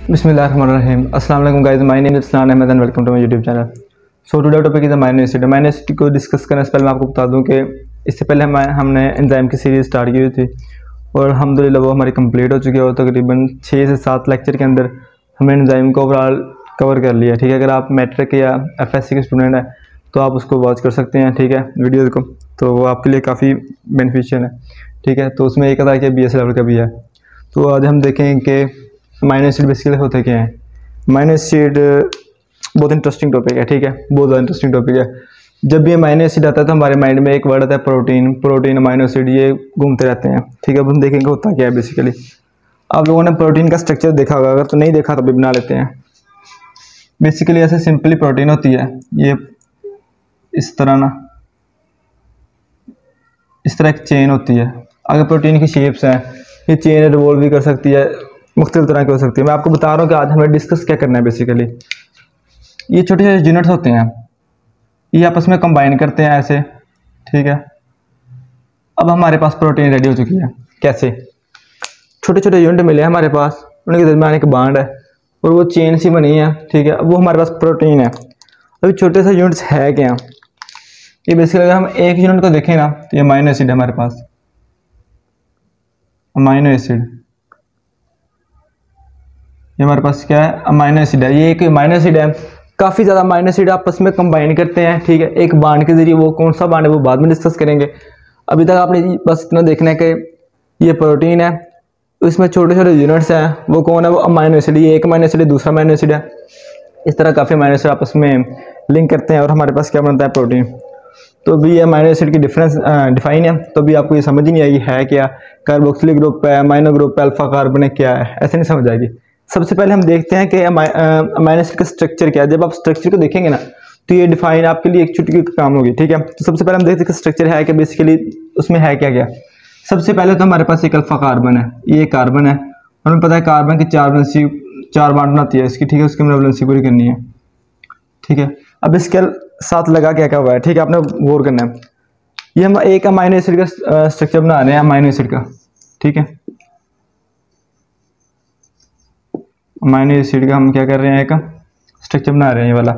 बिस्मिल्लाहिर्रहमानिर्रहीम। अस्सलाम वालेकुम guys, my name is Islan Ahmad and welcome to my YouTube channel. So today topic is amino acid. Amino acid को discuss करने से पहले मैं आपको बता दूं कि इससे पहले हमने एंजाइम की सीरीज़ स्टार्ट की हुई थी और अल्हम्दुलिल्लाह वो हमारी कंप्लीट हो चुकी है और तकरीबन 6 से 7 लेक्चर के अंदर हमने एंजाइम को ओवरऑल कवर कर लिया। ठीक है, अगर आप मैट्रिक या FSC के स्टूडेंट हैं तो आप उसको वॉच कर सकते हैं। ठीक है, वीडियोज़ को, तो वो आपके लिए काफ़ी बेनिफिशियल है। ठीक है, तो उसमें एक आता है कि BS लेवल का भी है। तो आज हम देखें कि अमाइनो एसिड बेसिकली होते क्या हैं। अमाइनो एसिड बहुत इंटरेस्टिंग टॉपिक है। ठीक है, बहुत ज़्यादा इंटरेस्टिंग टॉपिक है। जब भी अमाइनो एसिड आता है तो हमारे माइंड में एक वर्ड आता है प्रोटीन। प्रोटीन, अमाइनो एसिड, ये घूमते रहते हैं। ठीक है, अब हम देखेंगे होता क्या है बेसिकली। आप लोगों ने प्रोटीन का स्ट्रक्चर देखा होगा, अगर तो नहीं देखा तो भी बना लेते हैं। बेसिकली ऐसे सिंपली प्रोटीन होती है, ये इस तरह ना, इस तरह एक चेन होती है। अगर प्रोटीन की शेप्स हैं, ये चेन रिवॉल्व भी कर सकती है, मुख्तलिफ तरह की हो सकती है। मैं आपको बता रहा हूँ कि आज हमें डिस्कस क्या करना है। बेसिकली ये छोटे छोटे यूनिट्स होते हैं, ये आपस में कंबाइन करते हैं ऐसे। ठीक है, अब हमारे पास प्रोटीन रेडी हो चुकी है। कैसे? छोटे छोटे यूनिट मिले हैं हमारे पास, उनके दरमियान एक बांड है और वो चेन सी बनी है। ठीक है, अब वो हमारे पास प्रोटीन है। अभी छोटे से यूनिट्स है क्या? ये बेसिकली अगर हम एक यूनिट को देखें ना तो ये अमाइनो एसिड है हमारे पास। अमाइनो एसिड, ये हमारे पास क्या है? अमाइनो एसिड है। ये एक अमाइनो एसिड है। काफ़ी ज़्यादा अमाइनो एसिड आपस में कंबाइन करते हैं। ठीक है, एक बांड के जरिए। वो कौन सा बांड है वो बाद में डिस्कस करेंगे। अभी तक आपने बस इतना देखना है कि ये प्रोटीन है, इसमें छोटे छोटे यूनिट्स हैं। वो कौन है? वो अमाइनो एसिड। ये एक अमाइनो एसिड है, दूसरा अमाइनो एसिड है। इस तरह काफ़ी अमाइनो एसिड आपस में लिंक करते हैं और हमारे पास क्या बनता है? प्रोटीन। तो भी ये अमाइनो एसिड की डिफाइन है। तो भी आपको ये समझ ही नहीं आएगी है क्या, कार्बोक्सिलिक ग्रुप है, अमाइनो ग्रुप है, अल्फा कार्बन है, क्या है, ऐसे नहीं समझ आएगी। सबसे पहले हम देखते हैं कि अमाइनो एसिड का स्ट्रक्चर क्या है। जब आप स्ट्रक्चर को देखेंगे ना तो ये डिफाइन आपके लिए एक चुटकी का काम होगी। ठीक है, तो सबसे पहले हम देखते हैं कि स्ट्रक्चर है कि बेसिकली उसमें है क्या क्या। सबसे पहले तो हमारे पास एक अल्फा कार्बन है, ये कार्बन है। हमें पता है कार्बन की चार बांड बनाती है इसकी। ठीक है, उसकी हमें वैलेंसी पूरी करनी है। ठीक है, अब इसके साथ लगा क्या क्या हुआ है। ठीक है, आपने गौर करना है। ये हम एक अमाइनो एसिड का स्ट्रक्चर बना रहे हैं, अमाइनो एसिड का। ठीक है, अमाइनो एसिड का हम क्या कर रहे हैं? एक स्ट्रक्चर बना रहे हैं, ये वाला।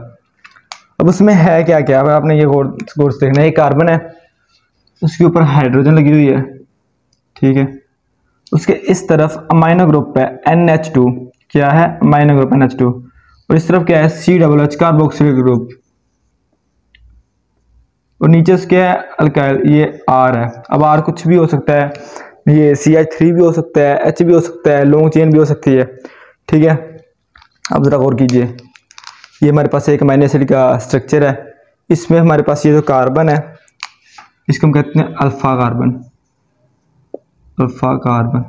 अब उसमें है क्या क्या? अब आपने ये गौर से देखना है। एक कार्बन है, उसके ऊपर हाइड्रोजन लगी हुई है। ठीक है, उसके इस तरफ अमाइनो ग्रुप है NH2। क्या है? Amino group NH2। और इस तरफ क्या है? COOH, carboxylic group. और नीचे उसके है अल्काइल, ये R है। अब R कुछ भी हो सकता है, ये CH3 भी हो सकता है, H भी हो सकता है, लॉन्ग चेन भी हो सकती है। ठीक है, अब ज़रा गौर कीजिए। ये हमारे पास एक अमाइनो एसिड का स्ट्रक्चर है। इसमें हमारे पास ये जो कार्बन है इसको हम कहते हैं अल्फा कार्बन। अल्फा कार्बन,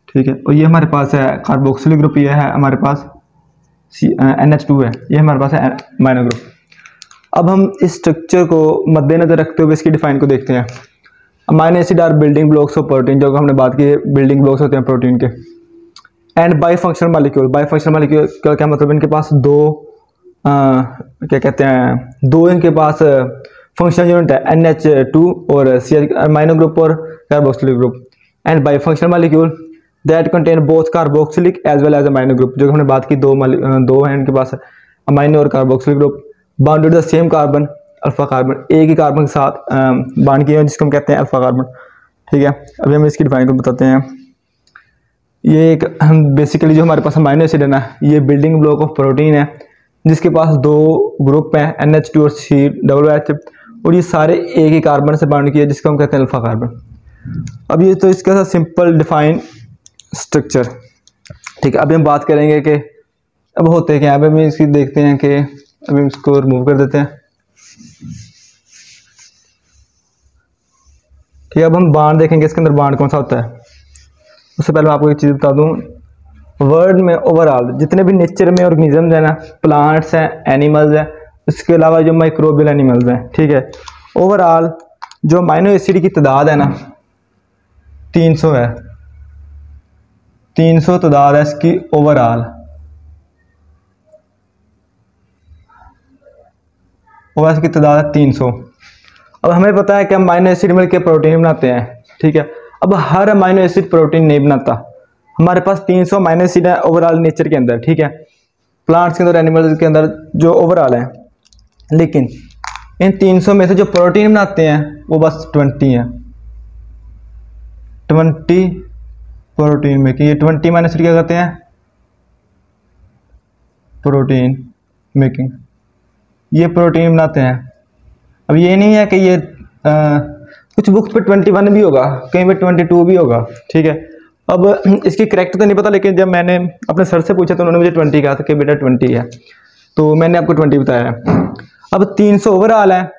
ठीक है। और ये हमारे पास है कार्बोक्सिलिक ग्रुप, ये है हमारे पास NH2 है, ये हमारे पास है अमाइनो ग्रुप। अब हम इस स्ट्रक्चर को मद्देनजर रखते हुए इसकी डिफाइन को देखते हैं। Amino acid are building blocks of protein, जो हमने बात की बिल्डिंग ब्लॉक्स होते हैं प्रोटीन के। एंड बाईफंक्शनल मॉलिक्यूल, बाईफंक्शनल मॉलिक्यूल का क्या मतलब? इनके पास क्या कहते हैं, दो इनके पास फंक्शनल यूनिट है, NH2 और CH, अमाइनो ग्रुप और carboxylic group. And bifunctional molecule that contain both carboxylic as well as amino group, जो हमने बात की दो हैं इनके पास अमाइनो और carboxylic group. Bounded the same carbon, alpha carbon, एक ही कार्बन के साथ बाउंड किए हैं जिसको हम कहते हैं अल्फा कार्बन। ठीक है, अभी हम इसकी डिफाइन को बताते हैं। ये एक हम बेसिकली जो हमारे पास अमाइनो एसिड है ना, ये बिल्डिंग ब्लॉक ऑफ प्रोटीन है जिसके पास दो ग्रुप हैं NH2 और COOH, और ये सारे एक ही कार्बन से बाउंड किए जिसको हम कहते हैं अल्फा कार्बन। अब ये तो इसका था सिंपल डिफाइन स्ट्रक्चर। ठीक है, अभी हम बात करेंगे कि अब होते क्या है। अभी हम इसकी देखते हैं कि अभी हम इसको रिमूव कर देते हैं। ठीक है, अब हम बांड देखेंगे इसके अंदर बांड कौन सा होता है। उससे पहले मैं आपको एक चीज़ बता दूं, वर्ल्ड में ओवरऑल जितने भी नेचर में ऑर्गेनिजम्स हैं ना, प्लांट्स हैं, एनिमल्स हैं, उसके अलावा जो माइक्रोबियल एनिमल्स हैं, ठीक है, ओवरऑल जो अमाइनो एसिड की तादाद है ना 300 है। 300 तादाद है इसकी ओवरऑल इसकी तादाद है 300। अब हमें पता है कि अमाइनो एसिड मिलकर प्रोटीन बनाते हैं। ठीक है, अब हर अमाइनो एसिड प्रोटीन नहीं बनाता, हमारे पास 300 अमाइनो एसिड है ओवरऑल नेचर के अंदर, ठीक है, प्लांट्स के अंदर, एनिमल्स के अंदर जो ओवरऑल है। लेकिन इन 300 में से जो प्रोटीन बनाते हैं वो बस 20 है। 20 प्रोटीन में, कि ये 20 अमाइनो एसिड क्या कहते हैं, प्रोटीन मेकिंग, ये प्रोटीन बनाते हैं। अब ये नहीं है कि ये कुछ बुक्स पे 21 भी होगा, कहीं पे 22 भी होगा, ठीक है। अब इसकी करेक्ट तो नहीं पता, लेकिन जब मैंने अपने सर से पूछा तो उन्होंने मुझे 20 कहा था कि बेटा 20 है, तो मैंने आपको 20 बताया है। अब 300 ओवरऑल है,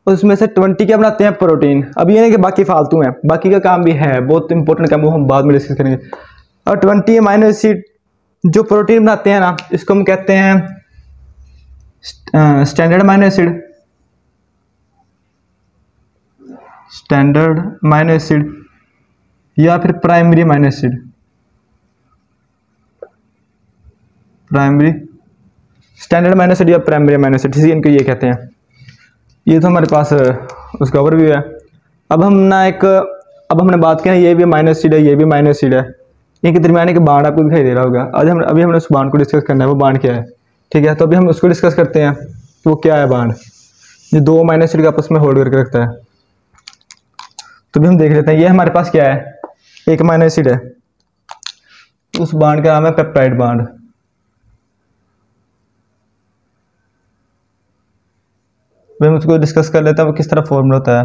उसमें से 20 क्या बनाते हैं, प्रोटीन। अब ये नहीं कि बाकी फालतू हैं, बाकी का काम भी है, बहुत इंपॉर्टेंट काम, वो हम बाद में डिस्कस करेंगे। और 20 अमाइनो एसिड जो प्रोटीन बनाते हैं ना, इसको हम कहते हैं standard amino acid, standard amino acid या फिर primary amino acid, primary standard amino acid या प्राइमरी अमाइनो एसिड, इनको ये कहते हैं। ये तो हमारे पास उसका ओवरव्यू है। अब हमने बात की ना, ये भी अमाइनो एसिड है, ये भी अमाइनो एसिड है, इनके दरमियान एक बांड आपको दिखाई दे रहा होगा। अभी हमने उस बांड को डिस्कस करना है, वो बांड क्या है, ठीक है। तो अभी हम उसको डिस्कस करते हैं कि वो क्या है बांड, ये दो अमाइनो एसिड को आपस में होल्ड करके रखता है। तो भी हम देख लेते हैं, ये हमारे पास क्या है, एक अमाइनो एसिड है, उस बांड का नाम है पेप्टाइड बांड। हम उसको डिस्कस कर लेते हैं, वो किस तरह फॉर्म होता है,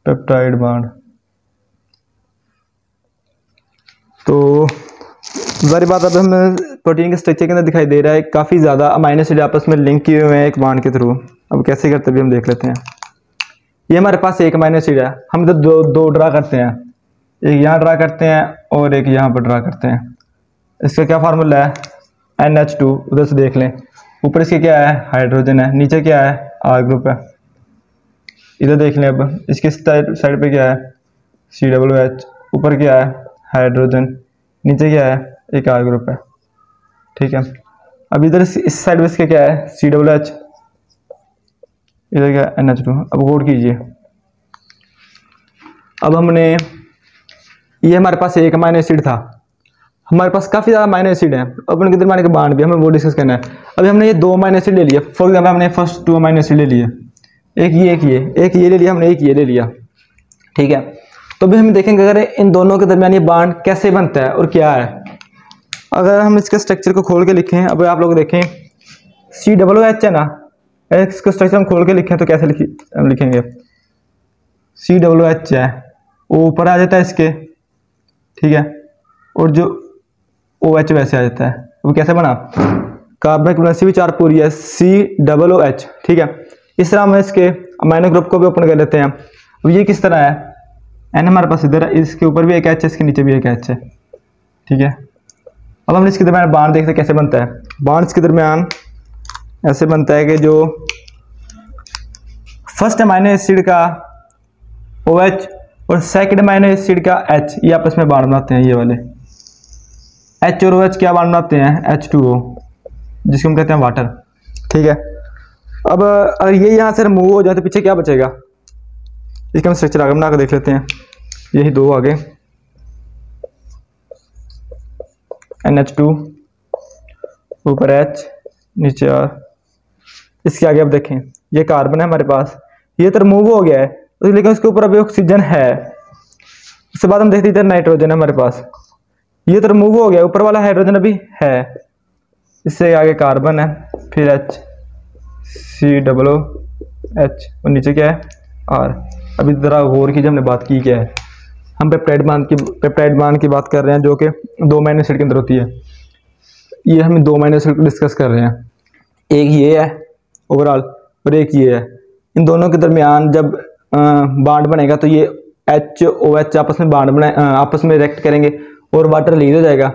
पेप्टाइड बांड। तो जारी बात, अब हमें प्रोटीन के स्ट्रक्चर के अंदर दिखाई दे रहा है काफ़ी ज़्यादा अमाइनो एसिड आपस में लिंक किए हुए हैं एक बांड के थ्रू। अब कैसे करते भी हम देख लेते हैं। ये हमारे पास एक अमाइनो एसिड है, हम तो दो ड्रा करते हैं, एक यहाँ ड्रा करते हैं और एक यहाँ पर ड्रा करते हैं। इसका क्या फार्मूला है, NH2, उधर से देख लें, ऊपर इसके क्या है, हाइड्रोजन है, नीचे क्या है, R ग्रुप है। इधर देख लें, अब इसके साइड पे क्या है, COOH, ऊपर क्या है, हाइड्रोजन, नीचे क्या है, एक R ग्रुप है, ठीक है। अब इधर इस साइड पे इसके क्या है, COOH, इधर क्या है, NH2। अब गौर कीजिए, अब हमने, ये हमारे पास एक अमाइनो एसिड था, हमारे पास काफ़ी ज़्यादा अमाइनो एसिड है, अब उनके दरमियान के बांड भी हमें वो डिस्कस करना है। अभी हमने ये दो अमाइनो एसिड ले लिया, फॉर एग्जाम्पल हमने फर्स्ट 2 अमाइनो एसिड ले लिए, एक ये ले लिया हमने, एक ये ले लिया, ठीक है। तो अभी हम देखेंगे अगर इन दोनों के दरमियान ये बांड कैसे बनता है और क्या है। अगर हम इसके स्ट्रक्चर को खोल के लिखें, अब आप लोग देखें COOH है ना, इसका स्ट्रक्चर हम खोल के लिखें तो कैसे लिखेंगे, COOH है, वो ऊपर आ जाता है इसके, ठीक है, और जो OH वैसे आ जाता है। वो कैसे बना, कार्बनिक वैलेंसी भी 4 पूरी है, COOH, ठीक है। इस तरह हम इसके अमाइनो ग्रुप को भी ओपन कर लेते हैं। अब ये किस तरह है, N हमारे पास इधर है, इसके ऊपर भी एक H है, इसके नीचे भी एक H है, ठीक है। अब हम इसके दरमियान बांड देखते हैं कैसे बनता है। बांड इसके दरमियान ऐसे बनता है कि जो फर्स्ट अमाइनो एसिड का OH और सेकंड अमाइनो एसिड का H, ये आपस में बांड बनाते हैं। ये वाले H और OH क्या बांड बनाते हैं, H2O, जिसको हम कहते हैं वाटर, ठीक है। अब अगर ये यहाँ से रिमूव हो जाए तो पीछे क्या बचेगा, इसका हम स्ट्रक्चर आगे बना कर देख लेते हैं। यही दो आगे, NH2, ऊपर H, नीचे R, इसके आगे अब देखें ये कार्बन है हमारे पास, ये तो रिमूव हो गया है, लेकिन उसके ऊपर अभी ऑक्सीजन है। उसके बाद हम देखते हैं इधर नाइट्रोजन है हमारे पास, ये तो रिमूव हो गया, ऊपर वाला हाइड्रोजन अभी है। इससे आगे कार्बन है, फिर H, COOH, और नीचे क्या है, R। अभी जरा गौर कीजिए, हमने बात की क्या है, हम पेप्टाइड बांड की बात कर रहे हैं, जो कि 2 अमाइनो एसिड के अंदर होती है। ये हम 2 अमाइनो एसिड डिस्कस कर रहे हैं, एक ये है ओवरऑल और एक ये है। इन दोनों के दरमियान जब बांड बनेगा तो ये HOH आपस में आपस में रिएक्ट करेंगे और वाटर रिलीज हो जाएगा।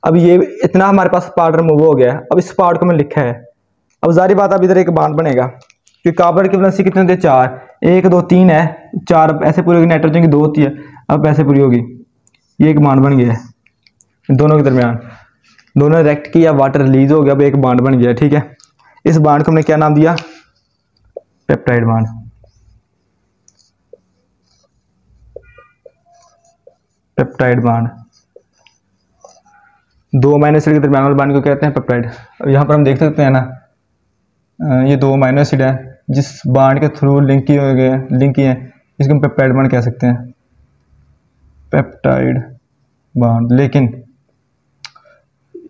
अब ये इतना हमारे पास पार्ट रिमूव हो गया है, अब इस पार्ट को मैंने लिखा है। अब जारी बात, अब इधर एक बांड बनेगा कि कार्बन की वैलेंसी कितने होती है, 4, 1 2 3 है, 4 ऐसे पूरी होगी, नाइट्रोजन की 2 होती है, अब ऐसे पूरी होगी। ये एक बांड बन गया है इन दोनों के दरमियान, दोनों रिएक्ट किया, वाटर रिलीज हो गया, अब एक बांड बन गया, ठीक है। इस बांड को हमने क्या नाम दिया, पेप्टाइड बांड, पेप्टाइड बांड। दो अमीनो एसिड के दरमियान वाले बांड को कहते हैं पेप्टाइड। अब यहाँ पर हम देख सकते हैं ना, ये दो अमीनो एसिड है जिस बांड के थ्रू लिंक किए हैं, इसको हम पेप्टाइड बांड कह सकते हैं, पेप्टाइड बांड। लेकिन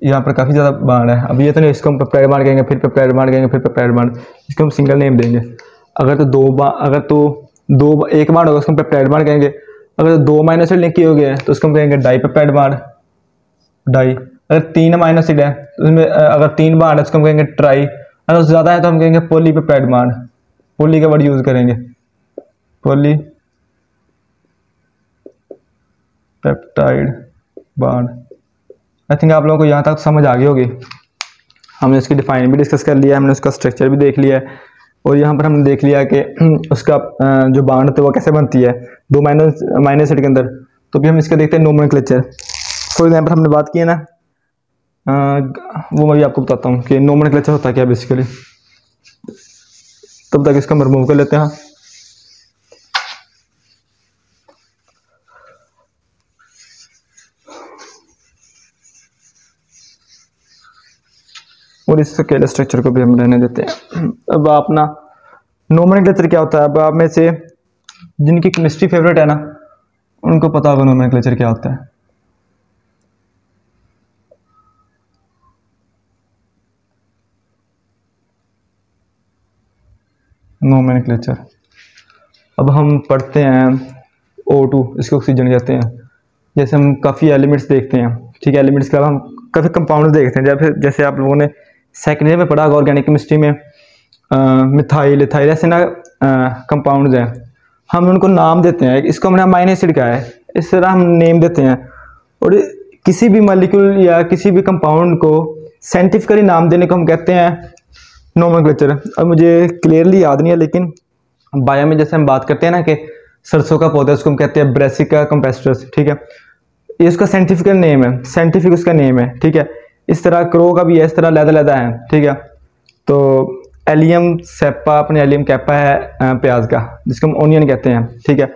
यहाँ पर काफ़ी ज़्यादा बांड है। अब ये तो नहीं, इसको हम पेप्टाइड बांड कहेंगे, फिर पेप्टाइड बांड कहेंगे, फिर पेप्टाइड बांड, इसको हम सिंगल नेम देंगे। अगर तो एक बांड होगा उसको हम पेप्टाइड बांड कहेंगे। अगर दो अमीनो एसिड लिंक किए हो गए तो उसको हम कहेंगे डाई पेप्टाइड बांड, डाई। अगर तीन अमीनो एसिड है तो उसमें अगर तीन बांड है उसको हम कहेंगे ट्राई। अगर ज़्यादा है तो हम कहेंगे पॉली पेप्टाइड बांड, पॉली का वर्ड यूज़ करेंगे, poly peptide bond. I think आप लोगों को यहाँ तक समझ आ गई होगी। हमने इसकी डिफाइन भी डिस्कस कर लिया है, हमने उसका स्ट्रक्चर भी देख लिया है, और यहाँ पर हमने देख लिया कि उसका जो बांड होता है वो कैसे बनती है दो अमीनो एसिड के अंदर। तो भी हम इसका देखते हैं नोमेनक्लेचर। फॉर एग्जाम्पल हमने बात की है ना, वो मैं भी आपको बताता हूँ कि नोमेनक्लेचर होता क्या है बेसिकली। तब तक इसका हम रिमूव कर लेते हैं। और इस स्केल स्ट्रक्चर को भी हम रहने देते हैं। अब अपना नोमेनक्लेचर क्या होता है, अब आप में से जिनकी केमिस्ट्री फेवरेट है ना उनको पता होगा नोमेनक्लेचर क्या होता है। नोमेनक्लेचर अब हम पढ़ते हैं O2, इसको ऑक्सीजन कहते हैं। जैसे हम काफ़ी एलिमेंट्स देखते हैं, ठीक है, एलिमेंट्स के अलावा हम काफ़ी कंपाउंड देखते हैं। जैसे आप लोगों ने सेकेंड ईयर में पढ़ा ऑर्गेनिक केमिस्ट्री में मिथाइल, इथाइल, ऐसे ना कंपाउंड्स हैं, हम उनको नाम देते हैं। इसको हमने अमीनो एसिड का है, इस तरह हम नेम देते हैं। और किसी भी मॉलिक्यूल या किसी भी कंपाउंड को साइंटिफिकली नाम देने को हम कहते हैं नोमेनक्लेचर। अब मुझे क्लियरली याद नहीं है, लेकिन बायो में जैसे हम बात करते हैं ना कि सरसों का पौधा, उसको हम कहते हैं ब्रेसिका कंपेस्ट्रस, ठीक है, ये उसका साइंटिफिकल नेम है, साइंटिफिक उसका नेम है, ठीक है। इस तरह क्रो का भी है, इस तरह लैदा है, ठीक है। तो एलियम सेपा अपने एलियम कैपा है प्याज का, जिसको हम ओनियन कहते हैं, ठीक है।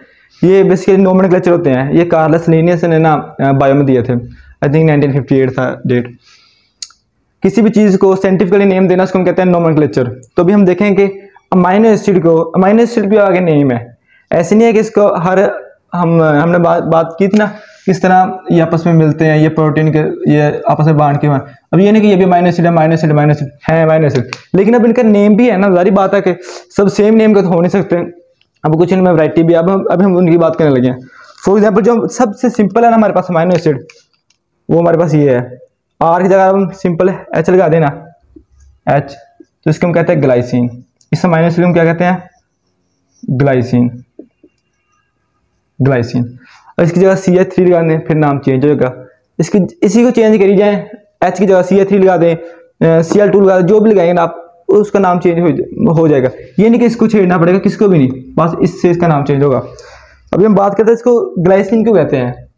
ये बेसिकली नोमेनक्लेचर होते हैं। ये कार्लस लिनियस ने ना बायो में दिए थे, आई थिंक 1958 था डेट। किसी भी चीज़ को साइंटिफिकली नेम देना उसको हम कहते हैं नोमेनक्लेचर। तो अभी हम देखें कि अमीनो एसिड भी आगे नेम है। ऐसे नहीं है कि इसको हमने बात की थी ना किस तरह ये आपस में मिलते हैं, ये प्रोटीन के ये आपस में बांध के हुए। अब ये नहीं कि ये भी अमीनो एसिड है, अमीनो एसिड, लेकिन अब इनका नेम भी है ना, जारी बात है कि सब सेम नेम का तो हो नहीं सकते। अब कुछ इनमें वैरायटी भी, अब हम उनकी बात करने लगे हैं। फॉर एग्जाम्पल जो सबसे सिंपल है ना हमारे पास अमीनो एसिड, वो हमारे पास ये है। आर की जगह हम सिंपल एच लगा देना, एच, तो इसको हम कहते हैं ग्लाइसिन। इस अमीनो एसिड को क्या कहते हैं, ग्लाइसिन। और इसकी जगह CH3 लगा दें, फिर नाम चेंज होगा। इसी को चेंज करी जाए, H की जगह CH3 लगा दें, Cl2 लगा दें, जो भी लगाएंगे ना आप उसका नाम चेंज हो जाएगा। ये नहीं कि इसको छेड़ना पड़ेगा, किसको भी नहीं, बस इससे इसका नाम चेंज होगा। अभी हम बात करते हैं इसको ग्लाइसिन क्यों कहते हैं।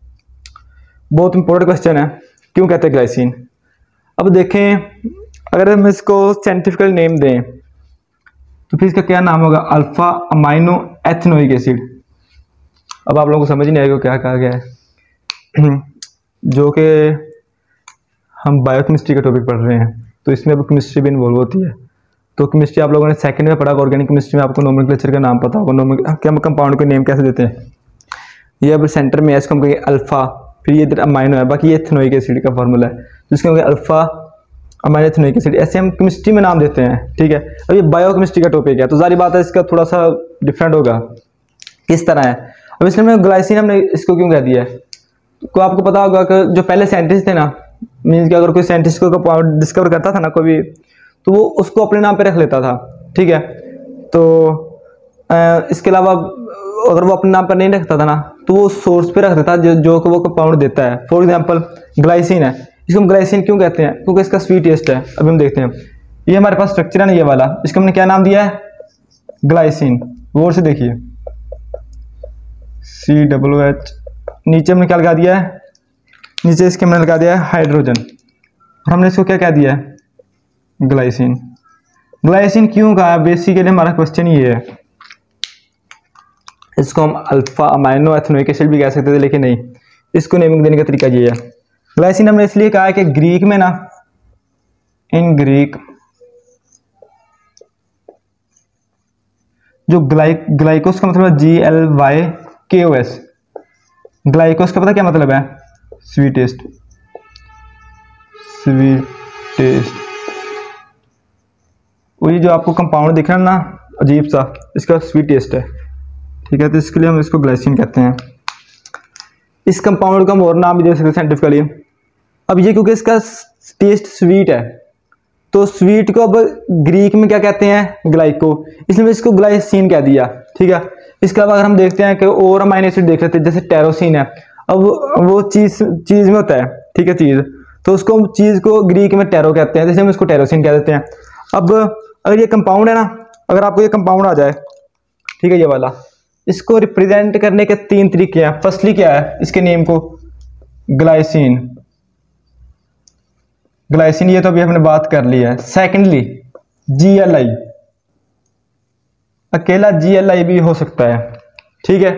बहुत इंपॉर्टेंट क्वेश्चन है, क्यों कहते हैं ग्लाइसिन। अब देखें, अगर हम इसको साइंटिफिकल नेम दें तो फिर इसका क्या नाम होगा, अल्फा अमाइनो एथनोइक एसिड। अब आप लोगों को समझ नहीं आएगा क्या कहा गया है जो कि हम बायोकेमिस्ट्री का टॉपिक पढ़ रहे हैं, तो इसमें अब केमिस्ट्री भी इन्वॉल्व होती है। तो केमिस्ट्री आप लोगों ने सेकंड में पढ़ा, ऑर्गेनिक केमिस्ट्री में आपको नोमेनक्लेचर का नाम पता होगा, कि हम कंपाउंड को नेम कैसे देते हैं। ये अब सेंटर में है, इसको हम कहेंगे अल्फा, फिर ये इधर अमाइनो है, बाकी ये एथनोइक एसिड का फॉर्मूला है, जिसको हम अल्फा अमाइनो एथनोइक एसिड, ऐसे हम केमिस्ट्री में नाम देते हैं, ठीक है। अब ये बायोकेमिस्ट्री का टॉपिक है, तो जारी बात है इसका थोड़ा सा डिफरेंट होगा, किस तरह है। अब इसलिए हमने ग्लाइसिन हमने इसको क्यों कह दिया है, तो आपको पता होगा कि जो पहले साइंटिस्ट थे ना, मीन्स कि अगर कोई साइंटिस्ट को कंपाउंड डिस्कवर करता था ना कोई, तो वो उसको अपने नाम पे रख लेता था, ठीक है। तो इसके अलावा अगर वो अपने नाम पर नहीं रखता था ना, तो वो सोर्स पे रख देता जो कि वो कंपाउंड देता है। फॉर एग्जांपल ग्लाइसिन है, इसको हम ग्लाइसिन क्यों कहते हैं, क्योंकि इसका स्वीट टेस्ट है। अभी हम देखते हैं, ये हमारे पास स्ट्रक्चर है ना, ये वाला, इसको हमने क्या नाम दिया है, ग्लाइसिन। गौर से देखिए, COOH, नीचे हमने क्या लगा दिया है, नीचे इसके हमने लगा दिया है हाइड्रोजन, और हमने इसको क्या कह दिया है, ग्लाइसिन। ग्लाइसिन क्यों कहा, बेसिकली हमारा क्वेश्चन ये है। इसको हम अल्फा अमाइनो एथनोइक एसिड भी कह सकते थे, लेकिन नहीं, इसको नेमिंग देने का तरीका ये है। ग्लाइसिन हमने इसलिए कहा है कि ग्रीक में ना, इन ग्रीक जो ग्लाइकोस का मतलब है GLYKOS। ग्लाइकोस का पता क्या मतलब है? Sweetest, sweetest. वही जो आपको कंपाउंड दिख रहा है ना अजीब सा, इसका स्वीट टेस्ट है, ठीक है। तो इसके लिए हम इसको ग्लाइसिन कहते हैं। इस कंपाउंड का हम और नाम भी दे सकते हैं साइंटिफिकली। अब ये क्योंकि इसका टेस्ट स्वीट है, तो स्वीट को अब ग्रीक में क्या कहते हैं? ग्लाइको, इसलिए इसको ग्लाइसिन कह दिया, ठीक है। इसके अलावा अगर हम देखते हैं कि और अमाइनो एसिड देख लेते हैं, जैसे टेरोसिन है। अब वो चीज में होता है, ठीक है, चीज, तो उसको चीज को ग्रीक में टेरो कहते हैं, जैसे हम इसको टेरोसिन कह देते हैं। अब अगर ये कंपाउंड है ना, अगर आपको ये कंपाउंड आ जाए, ठीक है, ये वाला, इसको रिप्रेजेंट करने के 3 तरीके हैं। फर्स्टली क्या है? इसके नेम को ग्लाइसिन, ग्लाइसिन, ये तो अभी हमने बात कर ली है। सेकेंडली GLI, अकेला GLI भी हो सकता है, ठीक है।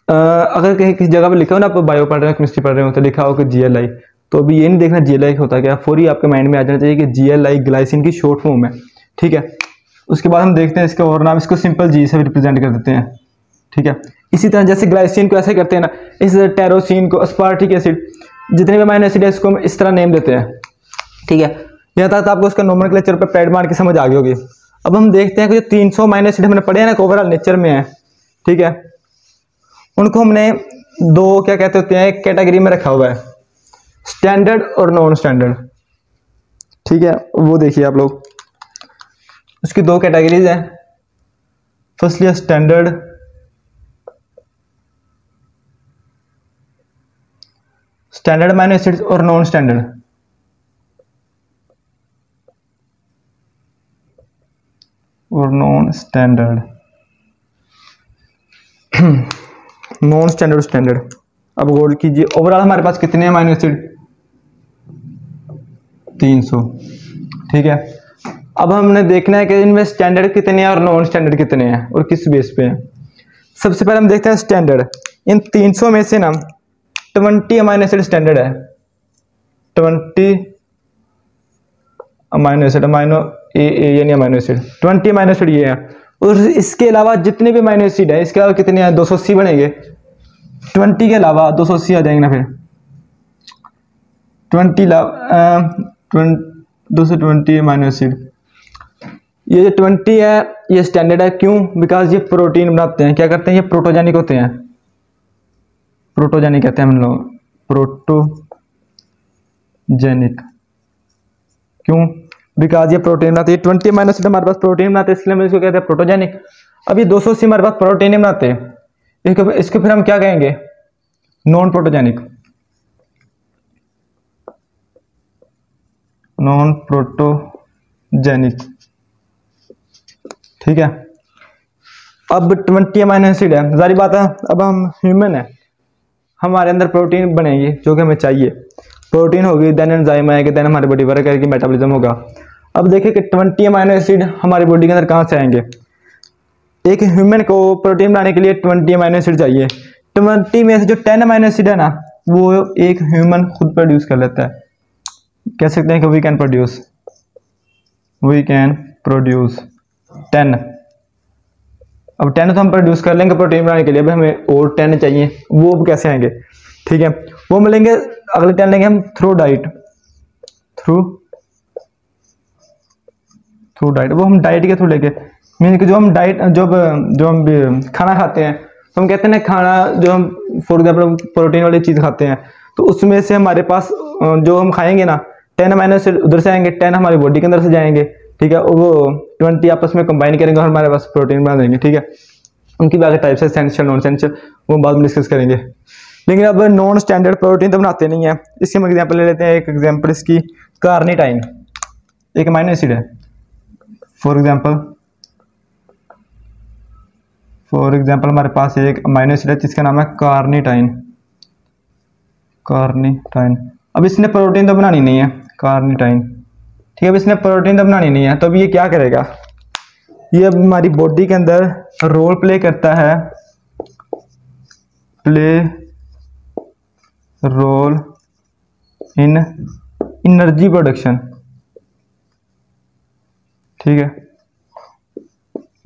अगर कहीं किसी जगह पे लिखा हो ना, आप बायो पढ़ रहे हो, केमिस्ट्री पढ़ रहे हो, तो लिखा हो कि GLI, तो अभी ये नहीं देखना GLI होता क्या, फौरी आपके माइंड में आ जाना चाहिए कि GLI ग्लाइसिन की शॉर्ट फॉर्म है, ठीक है। उसके बाद हम देखते हैं इसका और नाम, इसको सिंपल G से रिप्रेजेंट कर देते हैं, ठीक है। इसी तरह जैसे ग्लाइसिन को ऐसे करते हैं ना, इस टेरोसिन को अस्पार्टिक एसिड, जितने भी अमीनो एसिड है इसको हम इस तरह नेम देते हैं, ठीक है। यहाँ तक आपको उसका नोमेनक्लेचर पे पैड मार के समझ आ गई होगी। अब हम देखते हैं कि जो 300 अमीनो एसिड हमने पढ़े हैं ना, ओवरऑल नेचर में है, ठीक है, उनको हमने 2 क्या कहते होते हैं, एक कैटेगरी में रखा हुआ है, स्टैंडर्ड और नॉन स्टैंडर्ड, ठीक है। वो देखिए आप लोग, उसकी 2 कैटेगरीज हैं। Firstly standard, standard amino acids और नॉन स्टैंडर्ड। और non standard, non standard, standard. अब गौर कीजिए, ओवरऑल हमारे पास कितने अमीनो एसिड? 300, ठीक है। अब हमने देखना है कि इनमें स्टैंडर्ड कितने हैं और नॉन स्टैंडर्ड कितने हैं और किस बेस पे हैं। सबसे पहले हम देखते हैं स्टैंडर्ड। इन 300 में से ना 20 अमीनो एसिड स्टैंडर्ड है, 20 अमीनो एसिड, अमीनो यानी अमीनो एसिड, 20 अमीनो एसिड ये है। और इसके अलावा जितने भी अमीनो एसिड है, इसके अलावा कितने हैं? 280 बनेंगे। 20 के अलावा 280 आ जाएंगे ना, फिर 220 अमीनो एसिड। ये जो 20 है ये स्टैंडर्ड है, क्यों? बिकॉज ये प्रोटीन बनाते हैं। क्या करते हैं? ये प्रोटोजेनिक होते हैं, प्रोटोजेनिक कहते हैं हम लोग, प्रोटोजेनिक। क्यों? बिकॉज ये प्रोटीन बनाते हैं। 20 अमीनो एसिड हमारे पास प्रोटीन बनाते हैं, इसलिए हम इसको कहते हैं प्रोटोजेनिक। अब ये 280 हमारे पास प्रोटीन नहीं बनाते, इसको फिर हम क्या कहेंगे? नॉन प्रोटोजेनिक, नॉन प्रोटोजेनिक, ठीक है। अब 20 अमीनो एसिड है, जारी बात है, अब हम ह्यूमन है, हमारे अंदर प्रोटीन बनेगी जो कि हमें चाहिए, प्रोटीन होगी, देन एंजाइम आएगी, देन हमारी बॉडी वर्क करेगी, मेटाबॉलिज्म होगा। अब देखिए कि 20 अमीनो एसिड हमारी बॉडी के अंदर कहाँ से आएंगे? एक ह्यूमन को प्रोटीन बनाने के लिए 20 अमीनो एसिड चाहिए। 20 में से जो 10 अमीनो एसिड है ना, वो एक ह्यूमन खुद प्रोड्यूस कर लेता है। कह सकते हैं कि वी कैन प्रोड्यूस 10। अब 10 तो हम प्रोड्यूस कर लेंगे प्रोटीन बनाने के लिए, अब हमें और 10 चाहिए, वो अब कैसे आएंगे? ठीक है, वो मिलेंगे, अगले 10 लेंगे हम थ्रू डाइट, थ्रू डाइट। वो हम डाइट के थ्रू लेंगे, मीन कि जो हम डाइट जो हम खाना खाते हैं, तो हम कहते हैं ना खाना जो हम फॉर एग्जाम्पल प्रोटीन वाली चीज़ खाते हैं, तो उसमें से हमारे पास जो हम खाएंगे ना 10 अमीनो एसिड उधर से आएंगे, 10 हमारी बॉडी के अंदर से जाएंगे, ठीक है, वो 20 आपस में कंबाइन करेंगे और हमारे पास प्रोटीन बना देंगे, ठीक है। उनकी बाकी टाइप्स है, एसेंशियल, नॉन एसेंशियल, वो बाद में डिस्कस करेंगे। लेकिन अब नॉन स्टैंडर्ड प्रोटीन तो बनाते नहीं है। इसके हम एग्जाम्पल ले लेते हैं, एक एग्जाम्पल इसकी कार्निटाइन, एक अमीनो एसिड है, फॉर एग्जाम्पल हमारे पास एक अमीनो एसिड है जिसका नाम है कार्निटाइन। अब इसने प्रोटीन तो बनानी नहीं है, कार्निटाइन, ठीक है। अब इसने प्रोटीन तो बनानी नहीं है, तो अब ये क्या करेगा? ये अब हमारी बॉडी के अंदर रोल प्ले करता है, रोल इन एनर्जी प्रोडक्शन, ठीक है।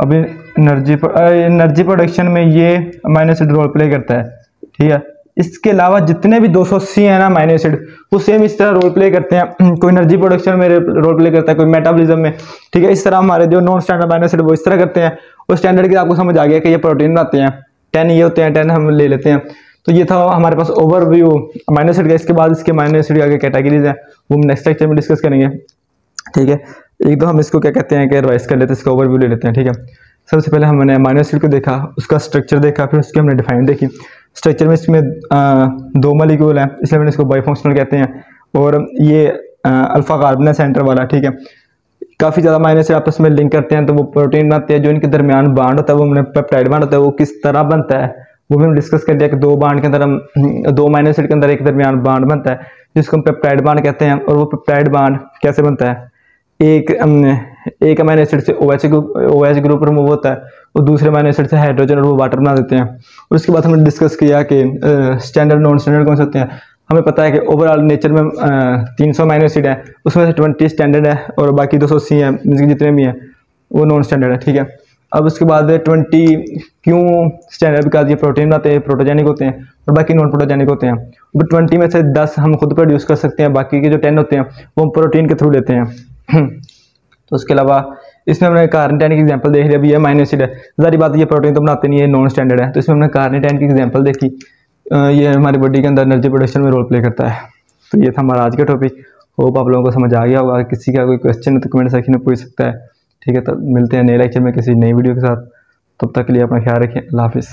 अभी एनर्जी प्रोडक्शन में ये अमीनो एसिड रोल प्ले करता है, ठीक है। इसके अलावा जितने भी 280 है ना अमीनो एसिड, वो सेम इस तरह रोल प्ले करते हैं। कोई एनर्जी प्रोडक्शन में रोल प्ले करता है, कोई मेटाबॉलिज्म में, ठीक है। इस तरह हमारे जो नॉन स्टैंडर्ड अमीनो एसिड वो इस तरह करते हैं। और स्टैंडर्ड की आपको समझ आ गया कि ये प्रोटीन बनाते हैं, 10 ये होते हैं, 10 हम ले लेते हैं। तो ये था हमारे पास ओवरव्यू अमीनो एसिड का। इसके बाद इसके अमीनो एसिड की आगे कैटेगरीज हैं, वो हम नेक्स्ट लेक्चर में डिस्कस करेंगे, ठीक है। एक दो हम इसको क्या कहते हैं कि रिवाइज कर लेते हैं, इसका ओवरव्यू ले लेते हैं, ठीक है। सबसे पहले हमने अमीनो एसिड को देखा, उसका स्ट्रक्चर देखा, फिर उसकी हमने डिफाइन देखी। स्ट्रक्चर में इसमें 2 मॉलिक्यूल हैं, इसलिए मैंने इसको बाइफंक्शनल कहते हैं। और ये अल्फा कार्बन है सेंटर वाला, ठीक है। काफ़ी ज़्यादा अमीनो एसिड आपस में लिंक करते हैं तो वो प्रोटीन बनाते हैं। जो इनके दरमियान बांड होता है वो हमने पेप्टाइड बांड होता है, वो किस तरह बनता है वो भी हम डिस्कस कर लिया कि 2 बांड के अंदर हम 2 अमीनो एसिड के अंदर एक दरमियान बांड बनता है जिसको हम पेप्टाइड बांड कहते हैं। और वो पेप्टाइड बांड कैसे बनता है, एक अमीनो एसिड से OH ग्रुप रिमूव होता है और दूसरे अमीनो एसिड से हाइड्रोजन और वो वाटर बना देते हैं। और उसके बाद हमने डिस्कस किया कि स्टैंडर्ड नॉन स्टैंडर्ड कौन से होते हैं। हमें पता है कि ओवरऑल नेचर में 300 अमीनो एसिड है, उसमें से 20 स्टैंडर्ड है और बाकी 280 है, जितने भी हैं वो नॉन स्टैंडर्ड है, ठीक है। अब उसके बाद 20 क्यों स्टैंडर्ड, बिकॉज ये प्रोटीन बनाते हैं, प्रोटोजेनिक होते हैं और बाकी नॉन प्रोटोजेनिक होते हैं। अब 20 में से 10 हम खुद प्रोड्यूस कर सकते हैं, बाकी के जो 10 होते हैं वो हम प्रोटीन के थ्रू लेते हैं। तो उसके अलावा इसमें हमने कार्निटाइन की एग्जांपल देख लिया। अभी ये अमीनो एसिड है, ज़ाहिर बात ये प्रोटीन तो बनाते नहीं है, नॉन स्टैंडर्ड है। तो इसमें हमने कार्निटाइन की एग्जांपल देखी। ये हमारी बॉडी के अंदर एनर्जी प्रोडक्शन में रोल प्ले करता है। तो ये था हमारा आज का टॉपिक। होप आप लोगों को समझ आ गया होगा। किसी का कोई क्वेश्चन है तो कमेंट सेक्शन में पूछ सकता है, ठीक है। तो मिलते हैं नए लेक्चर में किसी नई वीडियो के साथ। तब तक के लिए अपना ख्याल रखें। अल्लाह हाफिज़।